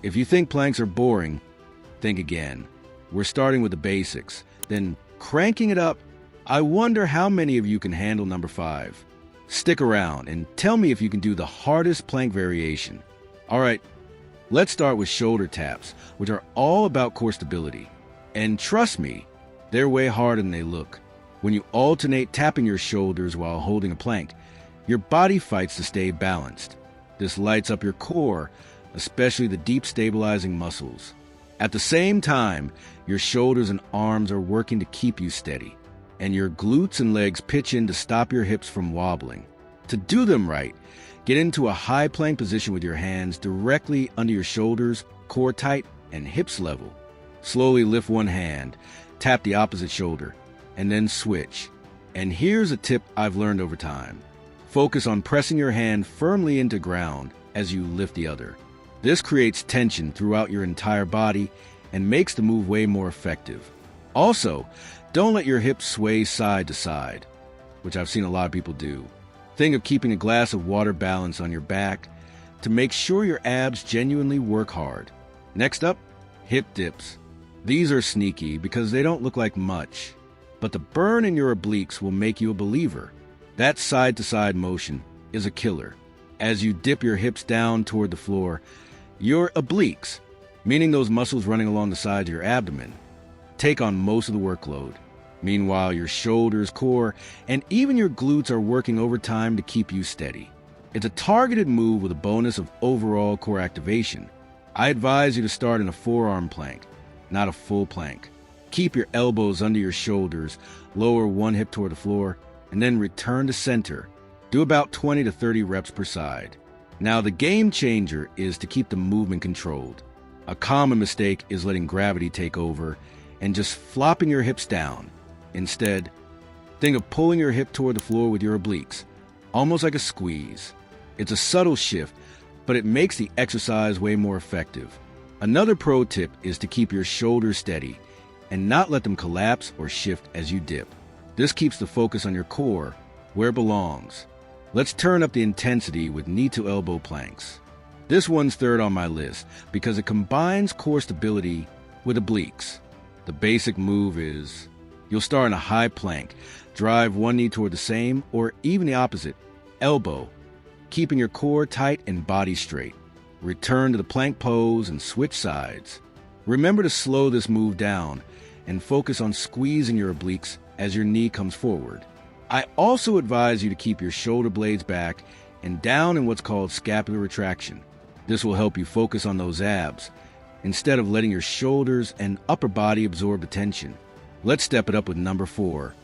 If you think planks are boring, think again. We're starting with the basics, then cranking it up. I wonder how many of you can handle number 5. Stick around and tell me if you can do the hardest plank variation. All right, let's start with shoulder taps, which are all about core stability. And trust me, they're way harder than they look. When you alternate tapping your shoulders while holding a plank, your body fights to stay balanced. This lights up your core, especially the deep stabilizing muscles. At the same time, your shoulders and arms are working to keep you steady, and your glutes and legs pitch in to stop your hips from wobbling. To do them right, get into a high plank position with your hands directly under your shoulders, core tight, and hips level. Slowly lift one hand, tap the opposite shoulder, and then switch. And here's a tip I've learned over time. Focus on pressing your hand firmly into ground as you lift the other. This creates tension throughout your entire body and makes the move way more effective. Also, don't let your hips sway side to side, which I've seen a lot of people do. Think of keeping a glass of water balanced on your back to make sure your abs genuinely work hard. Next up, hip dips. These are sneaky because they don't look like much, but the burn in your obliques will make you a believer. That side-to-side motion is a killer. As you dip your hips down toward the floor, your obliques, meaning those muscles running along the sides of your abdomen, take on most of the workload. Meanwhile, your shoulders, core, and even your glutes are working overtime to keep you steady. It's a targeted move with a bonus of overall core activation. I advise you to start in a forearm plank, not a full plank. Keep your elbows under your shoulders, lower one hip toward the floor, and then return to center. Do about 20 to 30 reps per side. Now, the game changer is to keep the movement controlled. A common mistake is letting gravity take over and just flopping your hips down. Instead, think of pulling your hip toward the floor with your obliques, almost like a squeeze. It's a subtle shift, but it makes the exercise way more effective. Another pro tip is to keep your shoulders steady and not let them collapse or shift as you dip. This keeps the focus on your core where it belongs. Let's turn up the intensity with knee-to-elbow planks. This one's third on my list because it combines core stability with obliques. The basic move is you'll start in a high plank, drive one knee toward the same or even the opposite, elbow, keeping your core tight and body straight. Return to the plank pose and switch sides. Remember to slow this move down and focus on squeezing your obliques as your knee comes forward. I also advise you to keep your shoulder blades back and down in what's called scapular retraction. This will help you focus on those abs instead of letting your shoulders and upper body absorb the tension. Let's step it up with number 4,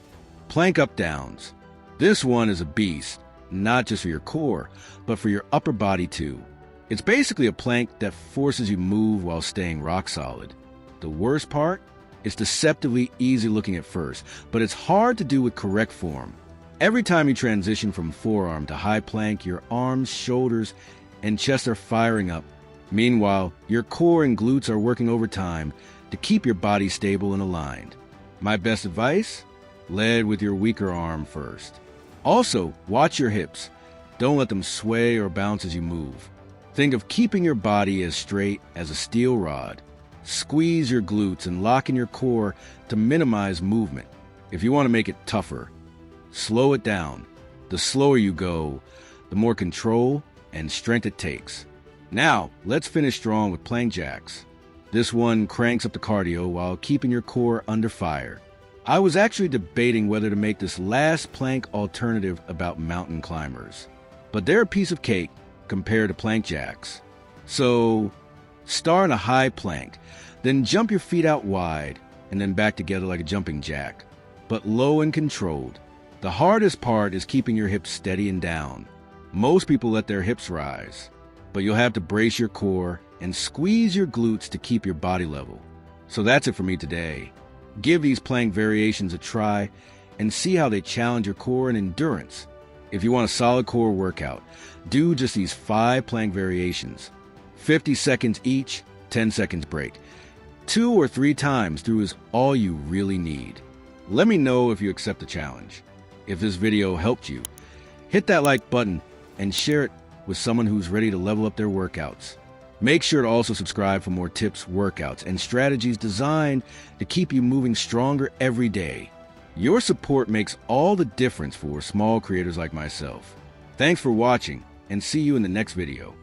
plank up downs. This one is a beast, not just for your core, but for your upper body too. It's basically a plank that forces you to move while staying rock solid. The worst part? It's deceptively easy looking at first, but it's hard to do with correct form. Every time you transition from forearm to high plank, your arms, shoulders, and chest are firing up. Meanwhile, your core and glutes are working overtime to keep your body stable and aligned. My best advice? Lead with your weaker arm first. Also, watch your hips. Don't let them sway or bounce as you move. Think of keeping your body as straight as a steel rod. Squeeze your glutes and lock in your core to minimize movement. If you want to make it tougher, slow it down. The slower you go, the more control and strength it takes. Now, let's finish strong with plank jacks. This one cranks up the cardio while keeping your core under fire. I was actually debating whether to make this last plank alternative about mountain climbers, but they're a piece of cake compared to plank jacks. So, start in a high plank, then jump your feet out wide, and then back together like a jumping jack, but low and controlled. The hardest part is keeping your hips steady and down. Most people let their hips rise, but you'll have to brace your core and squeeze your glutes to keep your body level. So that's it for me today. Give these plank variations a try and see how they challenge your core and endurance. If you want a solid core workout, do just these 5 plank variations. 50 seconds each, 10 seconds break. 2 or 3 times through is all you really need. Let me know if you accept the challenge. If this video helped you, hit that like button and share it with someone who's ready to level up their workouts. Make sure to also subscribe for more tips, workouts, and strategies designed to keep you moving stronger every day. Your support makes all the difference for small creators like myself. Thanks for watching, and see you in the next video.